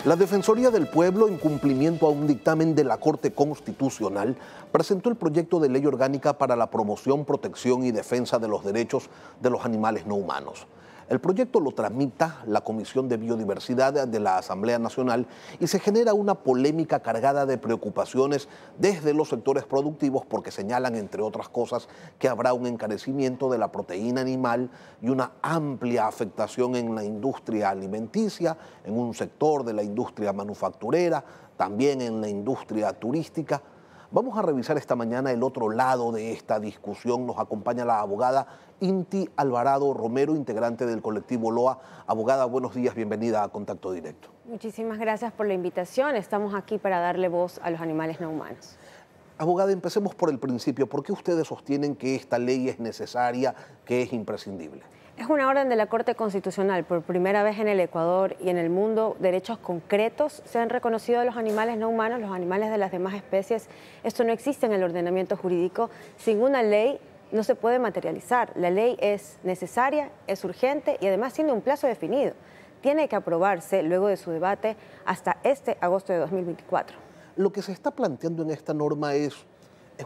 La Defensoría del Pueblo, en cumplimiento a un dictamen de la Corte Constitucional, presentó el proyecto de ley orgánica para la promoción, protección y defensa de los derechos de los animales no humanos. El proyecto lo tramita la Comisión de Biodiversidad de la Asamblea Nacional y se genera una polémica cargada de preocupaciones desde los sectores productivos porque señalan, entre otras cosas, que habrá un encarecimiento de la proteína animal y una amplia afectación en la industria alimenticia, en un sector de la industria manufacturera, también en la industria turística. Vamos a revisar esta mañana el otro lado de esta discusión. Nos acompaña la abogada Inti Alvarado Romero, integrante del colectivo LOA. Abogada, buenos días, bienvenida a Contacto Directo. Muchísimas gracias por la invitación. Estamos aquí para darle voz a los animales no humanos. Abogada, empecemos por el principio. ¿Por qué ustedes sostienen que esta ley es necesaria, que es imprescindible? Es una orden de la Corte Constitucional. Por primera vez en el Ecuador y en el mundo, derechos concretos se han reconocido a los animales no humanos, los animales de las demás especies. Esto no existe en el ordenamiento jurídico. Sin una ley no se puede materializar. La ley es necesaria, es urgente y además tiene un plazo definido. Tiene que aprobarse luego de su debate hasta este agosto de 2024. Lo que se está planteando en esta norma es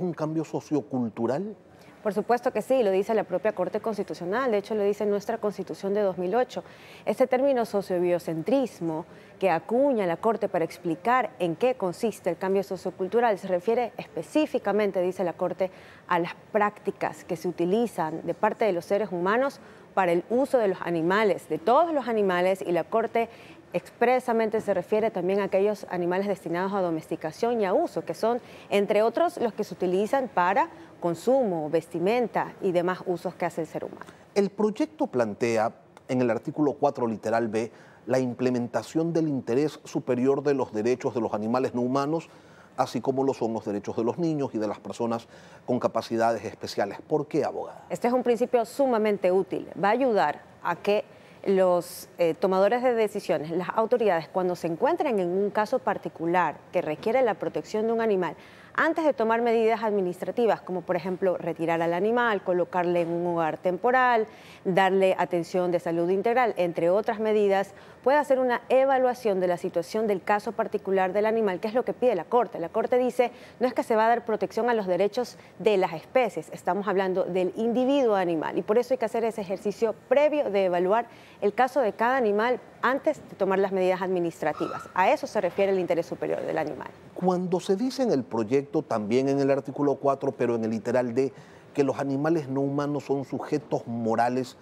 un cambio sociocultural. Por supuesto que sí, lo dice la propia Corte Constitucional, de hecho lo dice nuestra Constitución de 2008. Este término sociobiocentrismo que acuña la Corte para explicar en qué consiste el cambio sociocultural se refiere específicamente, dice la Corte, a las prácticas que se utilizan de parte de los seres humanos para el uso de los animales, de todos los animales, y la Corte expresamente se refiere también a aquellos animales destinados a domesticación y a uso, que son, entre otros, los que se utilizan para consumo, vestimenta y demás usos que hace el ser humano. El proyecto plantea, en el artículo 4, literal B, la implementación del interés superior de los derechos de los animales no humanos, así como lo son los derechos de los niños y de las personas con capacidades especiales. ¿Por qué, abogada? Este es un principio sumamente útil. Va a ayudar a que los tomadores de decisiones, las autoridades, cuando se encuentren en un caso particular que requiere la protección de un animal, antes de tomar medidas administrativas, como por ejemplo retirar al animal, colocarle en un hogar temporal, darle atención de salud integral, entre otras medidas, puede hacer una evaluación de la situación del caso particular del animal, que es lo que pide la Corte. La Corte dice, no es que se va a dar protección a los derechos de las especies, estamos hablando del individuo animal, y por eso hay que hacer ese ejercicio previo de evaluar el caso de cada animal antes de tomar las medidas administrativas. A eso se refiere el interés superior del animal. Cuando se dice en el proyecto, también en el artículo 4, pero en el literal D, que los animales no humanos son sujetos morales,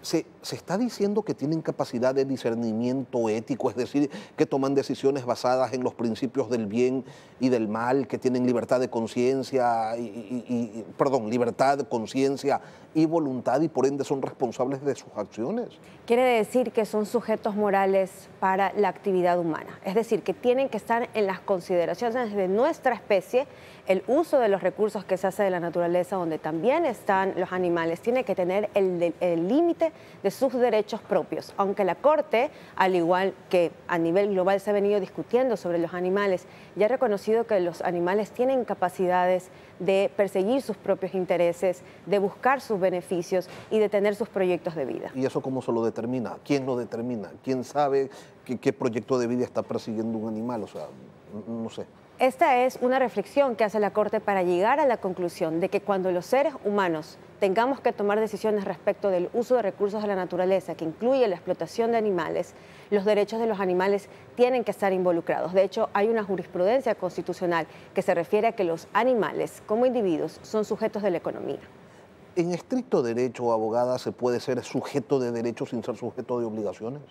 ¿se está diciendo que tienen capacidad de discernimiento ético? Es decir, que toman decisiones basadas en los principios del bien y del mal, que tienen libertad de conciencia libertad, conciencia y voluntad, y por ende son responsables de sus acciones. Quiere decir que son sujetos morales para la actividad humana, es decir, que tienen que estar en las consideraciones de nuestra especie. El uso de los recursos que se hace de la naturaleza, donde también están los animales, tiene que tener el límite de sus derechos propios. Aunque la Corte, al igual que a nivel global se ha venido discutiendo sobre los animales, ya ha reconocido que los animales tienen capacidades de perseguir sus propios intereses, de buscar sus beneficios y de tener sus proyectos de vida. ¿Y eso cómo se lo determina? ¿Quién lo determina? ¿Quién sabe qué proyecto de vida está persiguiendo un animal? O sea, no sé. Esta es una reflexión que hace la Corte para llegar a la conclusión de que cuando los seres humanos tengamos que tomar decisiones respecto del uso de recursos de la naturaleza, que incluye la explotación de animales, los derechos de los animales tienen que estar involucrados. De hecho, hay una jurisprudencia constitucional que se refiere a que los animales, como individuos, son sujetos de la economía. ¿En estricto derecho, abogada, se puede ser sujeto de derechos sin ser sujeto de obligaciones?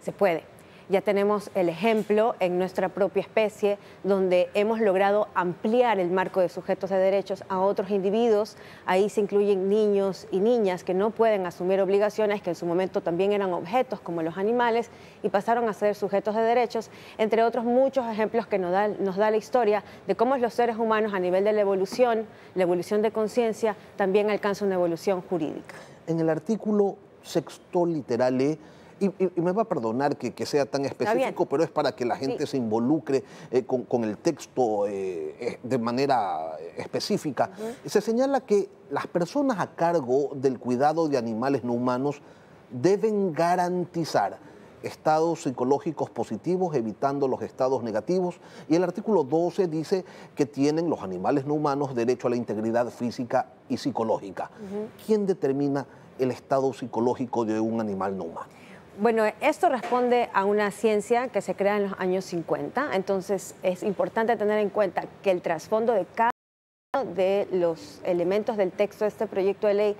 Se puede. Ya tenemos el ejemplo en nuestra propia especie, donde hemos logrado ampliar el marco de sujetos de derechos a otros individuos. Ahí se incluyen niños y niñas que no pueden asumir obligaciones, que en su momento también eran objetos como los animales y pasaron a ser sujetos de derechos, entre otros muchos ejemplos que nos da la historia de cómo los seres humanos a nivel de la evolución de conciencia, también alcanzan una evolución jurídica. En el artículo 6, literal E, y me va a perdonar que sea tan específico, pero es para que la gente se involucre con el texto de manera específica. Se señala que las personas a cargo del cuidado de animales no humanos deben garantizar estados psicológicos positivos, evitando los estados negativos. Y el artículo 12 dice que tienen los animales no humanos derecho a la integridad física y psicológica. ¿Quién determina el estado psicológico de un animal no humano? Bueno, esto responde a una ciencia que se crea en los años 50, entonces es importante tener en cuenta que el trasfondo de cada uno de los elementos del texto de este proyecto de ley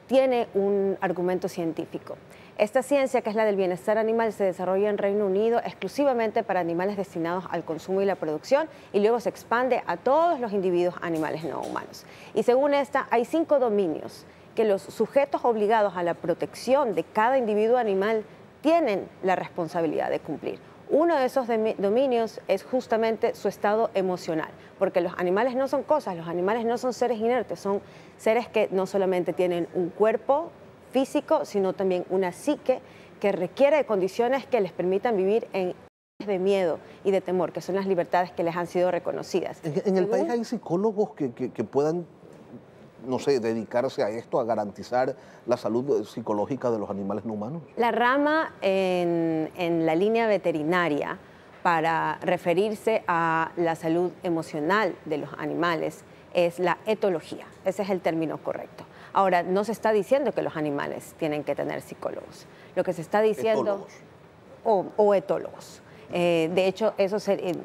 tiene un argumento científico. Esta ciencia, que es la del bienestar animal, se desarrolla en Reino Unido exclusivamente para animales destinados al consumo y la producción y luego se expande a todos los individuos animales no humanos. Y según esta, hay 5 dominios que los sujetos obligados a la protección de cada individuo animal tienen la responsabilidad de cumplir. Uno de esos dominios es justamente su estado emocional, porque los animales no son cosas, los animales no son seres inertes, son seres que no solamente tienen un cuerpo físico, sino también una psique que requiere de condiciones que les permitan vivir en de miedo y de temor, que son las libertades que les han sido reconocidas. En el país hay psicólogos que puedan, no sé, dedicarse a esto, a garantizar la salud psicológica de los animales no humanos. La rama en la línea veterinaria para referirse a la salud emocional de los animales es la etología. Ese es el término correcto. Ahora, no se está diciendo que los animales tienen que tener psicólogos. Lo que se está diciendo... O etólogos. De hecho, eso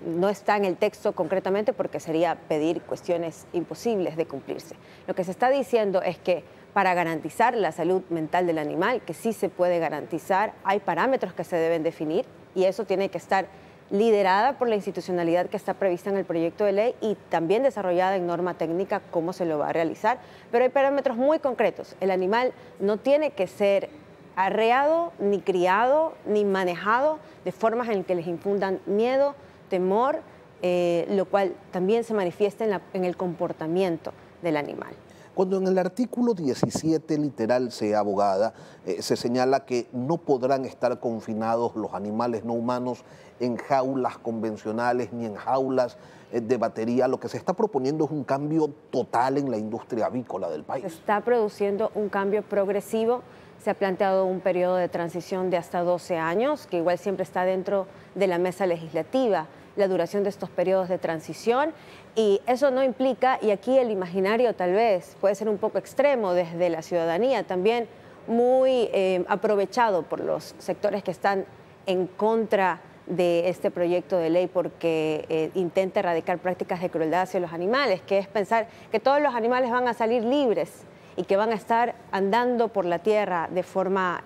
no está en el texto concretamente porque sería pedir cuestiones imposibles de cumplirse. Lo que se está diciendo es que para garantizar la salud mental del animal, que sí se puede garantizar, hay parámetros que se deben definir y eso tiene que estar liderada por la institucionalidad que está prevista en el proyecto de ley y también desarrollada en norma técnica cómo se lo va a realizar. Pero hay parámetros muy concretos. El animal no tiene que ser arreado, ni criado, ni manejado de formas en que les infundan miedo, temor, lo cual también se manifiesta en el comportamiento del animal. Cuando en el artículo 17, literal C, abogada, se señala que no podrán estar confinados los animales no humanos en jaulas convencionales ni en jaulas de batería, lo que se está proponiendo es un cambio total en la industria avícola del país. Se está produciendo un cambio progresivo. Se ha planteado un periodo de transición de hasta 12 años, que igual siempre está dentro de la mesa legislativa, la duración de estos periodos de transición. Y eso no implica, y aquí el imaginario tal vez puede ser un poco extremo desde la ciudadanía, también muy aprovechado por los sectores que están en contra de este proyecto de ley porque intenta erradicar prácticas de crueldad hacia los animales, que es pensar que todos los animales van a salir libres y que van a estar andando por la tierra de forma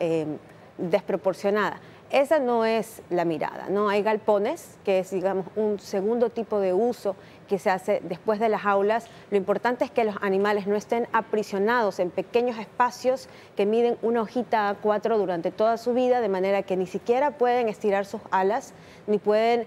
desproporcionada. Esa no es la mirada, ¿no? Hay galpones, que es, digamos, un segundo tipo de uso que se hace después de las jaulas. Lo importante es que los animales no estén aprisionados en pequeños espacios que miden una hojita A4 durante toda su vida, de manera que ni siquiera pueden estirar sus alas, ni pueden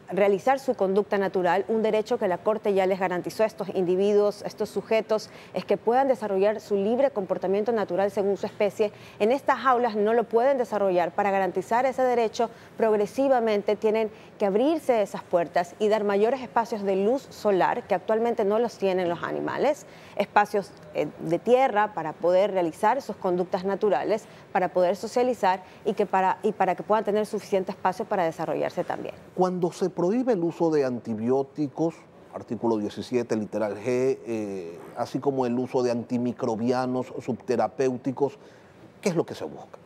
realizar su conducta natural. Un derecho que la Corte ya les garantizó a estos individuos, a estos sujetos, es que puedan desarrollar su libre comportamiento natural según su especie. En estas jaulas no lo pueden desarrollar. Para garantizar ese derecho, progresivamente tienen que abrirse esas puertas y dar mayores espacios de luz solar, que actualmente no los tienen los animales, espacios de tierra para poder realizar sus conductas naturales, para poder socializar y para que puedan tener suficiente espacio para desarrollarse también. Cuando se prohíbe el uso de antibióticos, artículo 17, literal G, así como el uso de antimicrobianos subterapéuticos, ¿qué es lo que se busca?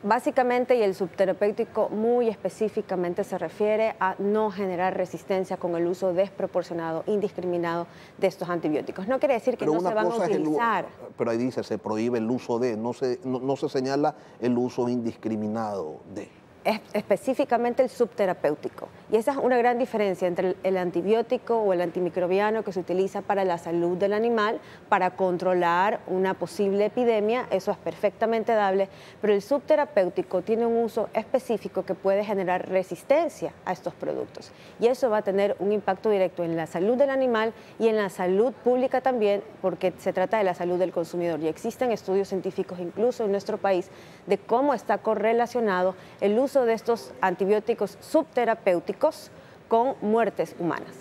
Básicamente, y el subterapéutico muy específicamente se refiere a no generar resistencia con el uso desproporcionado, indiscriminado de estos antibióticos. No quiere decir que no se van a utilizar. Pero ahí dice, se prohíbe el uso de, no se señala el uso indiscriminado de. Es específicamente el subterapéutico. Y esa es una gran diferencia entre el antibiótico o el antimicrobiano que se utiliza para la salud del animal, para controlar una posible epidemia. Eso es perfectamente dable, pero el subterapéutico tiene un uso específico que puede generar resistencia a estos productos. Y eso va a tener un impacto directo en la salud del animal y en la salud pública también, porque se trata de la salud del consumidor. Y existen estudios científicos incluso en nuestro país de cómo está correlacionado el uso de estos antibióticos subterapéuticos con muertes humanas.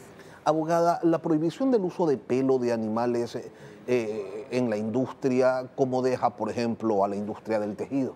Abogada, la prohibición del uso de pelo de animales en la industria, ¿cómo deja, por ejemplo, a la industria del tejido?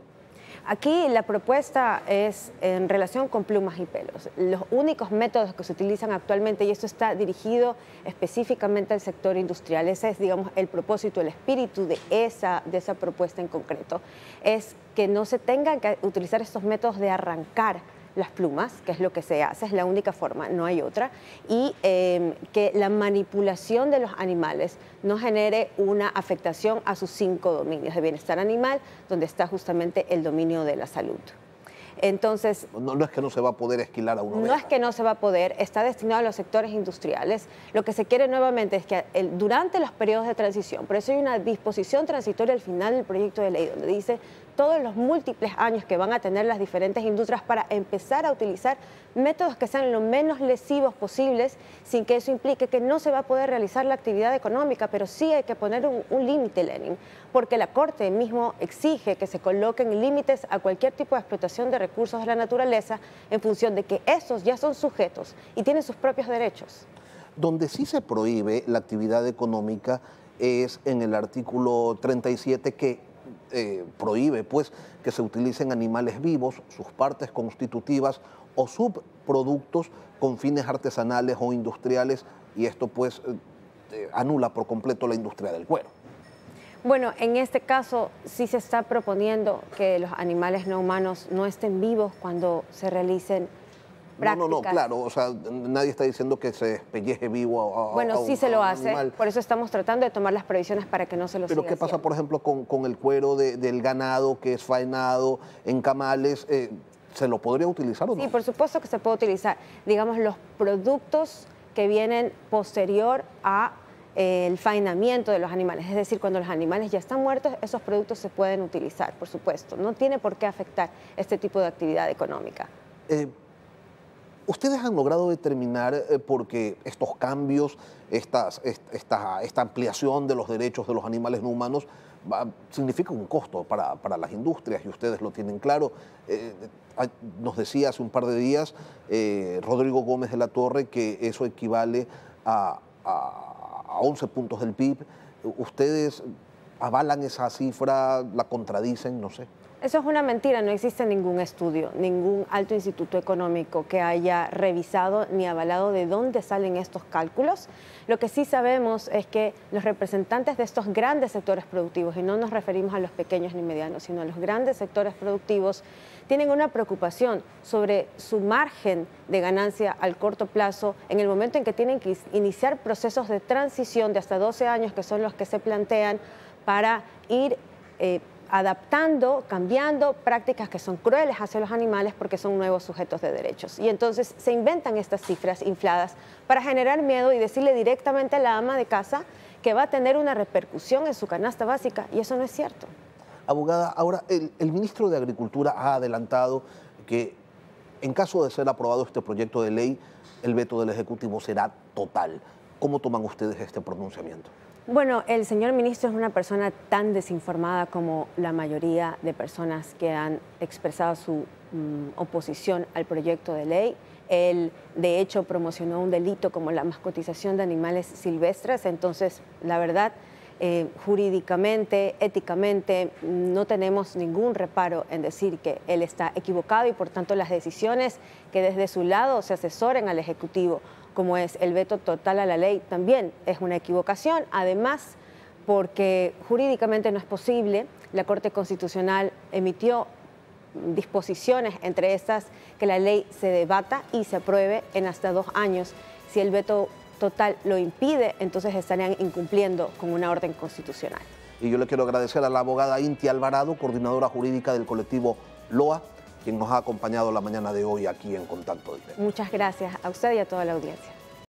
Aquí la propuesta es en relación con plumas y pelos. Los únicos métodos que se utilizan actualmente, y esto está dirigido específicamente al sector industrial, ese es, digamos, el propósito, el espíritu de esa propuesta en concreto, es que no se tengan que utilizar estos métodos de arrancar las plumas, que es lo que se hace, es la única forma, no hay otra, y que la manipulación de los animales no genere una afectación a sus 5 dominios de bienestar animal, donde está justamente el dominio de la salud. Entonces, no es que no se va a poder esquilar a una oveja. No es que no se va a poder, está destinado a los sectores industriales. Lo que se quiere nuevamente es que durante los periodos de transición, por eso hay una disposición transitoria al final del proyecto de ley, donde dice todos los múltiples años que van a tener las diferentes industrias para empezar a utilizar métodos que sean lo menos lesivos posibles, sin que eso implique que no se va a poder realizar la actividad económica, pero sí hay que poner un límite, Lenin, porque la Corte mismo exige que se coloquen límites a cualquier tipo de explotación de recursos de la naturaleza en función de que estos ya son sujetos y tienen sus propios derechos. Donde sí se prohíbe la actividad económica es en el artículo 37 que prohíbe pues que se utilicen animales vivos, sus partes constitutivas o subproductos con fines artesanales o industriales, y esto pues anula por completo la industria del cuero. Bueno, en este caso sí se está proponiendo que los animales no humanos no estén vivos cuando se realicen prácticas. No, claro, o sea, nadie está diciendo que se despelleje vivo Bueno, sí se lo hace, animal. por eso estamos tratando de tomar las previsiones para que no se lo siga Pero ¿qué pasa, haciendo. por ejemplo, con el cuero del ganado que es faenado en camales? ¿Se lo podría utilizar o no? Sí, por supuesto que se puede utilizar. Digamos, los productos que vienen posterior a el faenamiento de los animales, es decir, cuando los animales ya están muertos, esos productos se pueden utilizar, por supuesto. No tiene por qué afectar este tipo de actividad económica. ¿Ustedes han logrado determinar porque estos cambios, esta ampliación de los derechos de los animales no humanos significa un costo para las industrias, y ustedes lo tienen claro? Nos decía hace un par de días Rodrigo Gómez de la Torre que eso equivale a 11 puntos del PIB. ¿Ustedes avalan esa cifra, la contradicen? No sé. Eso es una mentira, no existe ningún estudio, ningún alto instituto económico que haya revisado ni avalado de dónde salen estos cálculos. Lo que sí sabemos es que los representantes de estos grandes sectores productivos, y no nos referimos a los pequeños ni medianos, sino a los grandes sectores productivos, tienen una preocupación sobre su margen de ganancia al corto plazo en el momento en que tienen que iniciar procesos de transición de hasta 12 años, que son los que se plantean para ir adaptando, cambiando prácticas que son crueles hacia los animales porque son nuevos sujetos de derechos. Y entonces se inventan estas cifras infladas para generar miedo y decirle directamente a la ama de casa que va a tener una repercusión en su canasta básica, y eso no es cierto. Abogada, ahora el ministro de Agricultura ha adelantado que en caso de ser aprobado este proyecto de ley, el veto del Ejecutivo será total. ¿Cómo toman ustedes este pronunciamiento? Bueno, el señor ministro es una persona tan desinformada como la mayoría de personas que han expresado su oposición al proyecto de ley. Él, de hecho, promocionó un delito como la mascotización de animales silvestres. Entonces, la verdad, jurídicamente, éticamente, no tenemos ningún reparo en decir que él está equivocado, y por tanto las decisiones que desde su lado se asesoren al Ejecutivo, como es el veto total a la ley, también es una equivocación. Además, porque jurídicamente no es posible, la Corte Constitucional emitió disposiciones, entre estas que la ley se debata y se apruebe en hasta 2 años. Si el veto total lo impide, entonces estarían incumpliendo con una orden constitucional. Y yo le quiero agradecer a la abogada Inti Alvarado, coordinadora jurídica del colectivo LOA, quien nos ha acompañado la mañana de hoy aquí en Contacto Directo. Muchas gracias a usted y a toda la audiencia.